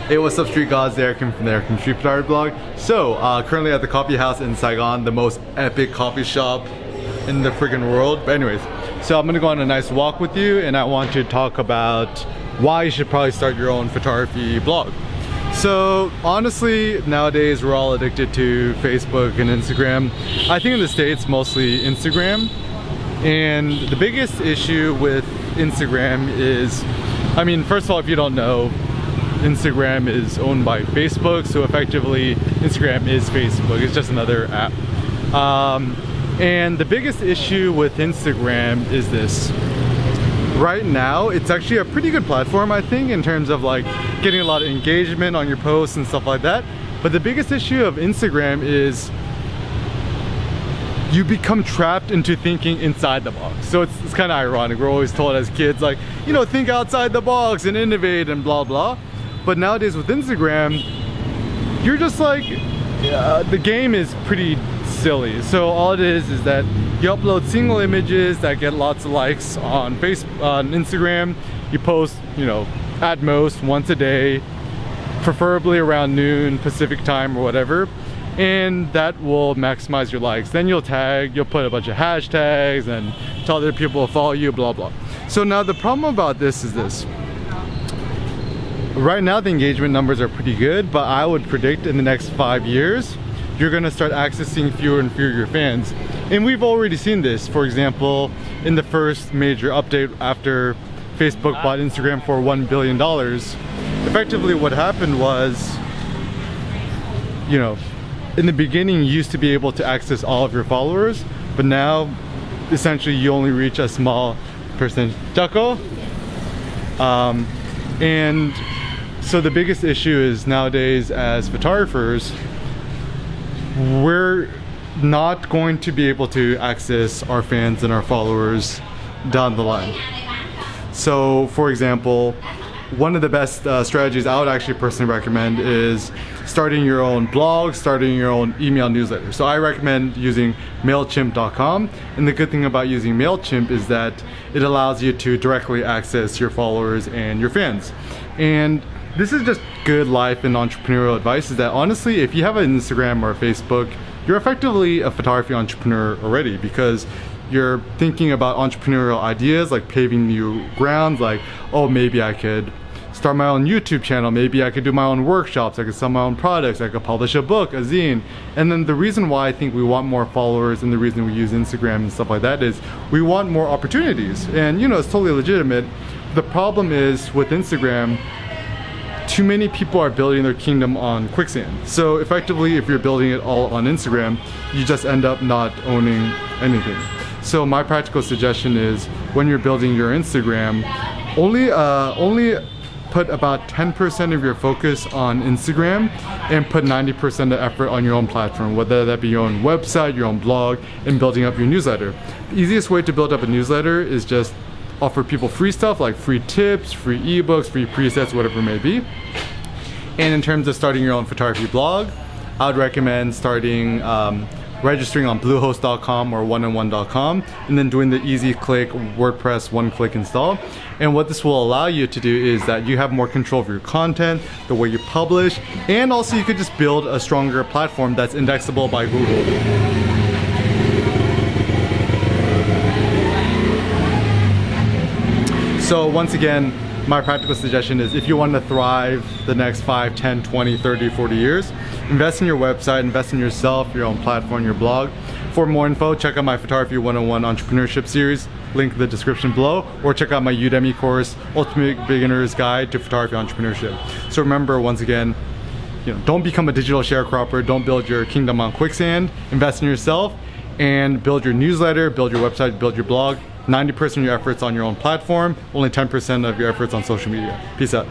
Hey, what's up, street gods? Derek from the Street Photography Blog. So, currently at the coffee house in Saigon, the most epic coffee shop in the freaking world. But anyways, so I'm gonna go on a nice walk with you, and I want to talk about why you should probably start your own photography blog. So honestly, nowadays we're all addicted to Facebook and Instagram. I think in the States, mostly Instagram. And the biggest issue with Instagram is, I mean, first of all, if you don't know, Instagram is owned by Facebook, so effectively Instagram is Facebook. It's just another app. And the biggest issue with Instagram is this. Right now, it's actually a pretty good platform, I think, in terms of like getting a lot of engagement on your posts and stuff like that. But the biggest issue of Instagram is you become trapped into thinking inside the box. So it's kind of ironic. We're always told as kids, like, you know, think outside the box and innovate and blah, blah. But nowadays with Instagram, you're just like, the game is pretty silly. So all it is that you upload single images that get lots of likes on Instagram. You post, you know, at most once a day, preferably around noon Pacific time or whatever, and that will maximize your likes. Then you'll put a bunch of hashtags and tell other people to follow you, blah blah. So now the problem about this is this. Right now the engagement numbers are pretty good, but I would predict in the next 5 years you're gonna start accessing fewer and fewer of your fans. And we've already seen this, for example, in the first major update after Facebook bought Instagram for $1 billion. Effectively what happened was, you know, in the beginning you used to be able to access all of your followers, but now essentially you only reach a small percentage. And so the biggest issue is nowadays as photographers, we're not going to be able to access our fans and our followers down the line. So for example, one of the best strategies I would actually personally recommend is starting your own blog, starting your own email newsletter. So I recommend using MailChimp.com, and the good thing about using MailChimp is that it allows you to directly access your followers and your fans. And this is just good life and entrepreneurial advice, is that honestly, if you have an Instagram or a Facebook, you're effectively a photography entrepreneur already, because you're thinking about entrepreneurial ideas like paving new grounds, like, oh, maybe I could start my own YouTube channel, maybe I could do my own workshops, I could sell my own products, I could publish a book, a zine. And then the reason why I think we want more followers and the reason we use Instagram and stuff like that is we want more opportunities. And you know, it's totally legitimate. The problem is with Instagram, too many people are building their kingdom on quicksand. So effectively, if you're building it all on Instagram, you just end up not owning anything. So my practical suggestion is, when you're building your Instagram, only put about 10% of your focus on Instagram and put 90% of effort on your own platform, whether that be your own website, your own blog, and building up your newsletter. The easiest way to build up a newsletter is just offer people free stuff like free tips, free ebooks, free presets, whatever it may be. And in terms of starting your own photography blog, I would recommend starting registering on bluehost.com or oneandone.com, and then doing the easy click WordPress one-click install. And what this will allow you to do is that you have more control of your content, the way you publish, and also you could just build a stronger platform that's indexable by Google. So once again, my practical suggestion is, if you want to thrive the next 5, 10, 20, 30, 40 years, invest in your website, invest in yourself, your own platform, your blog. For more info, check out my Photography 101 Entrepreneurship series, link in the description below, or check out my Udemy course, Ultimate Beginner's Guide to Photography Entrepreneurship. So remember, once again, you know, don't become a digital sharecropper, don't build your kingdom on quicksand, invest in yourself, and build your newsletter, build your website, build your blog. 90% of your efforts on your own platform, only 10% of your efforts on social media. Peace out.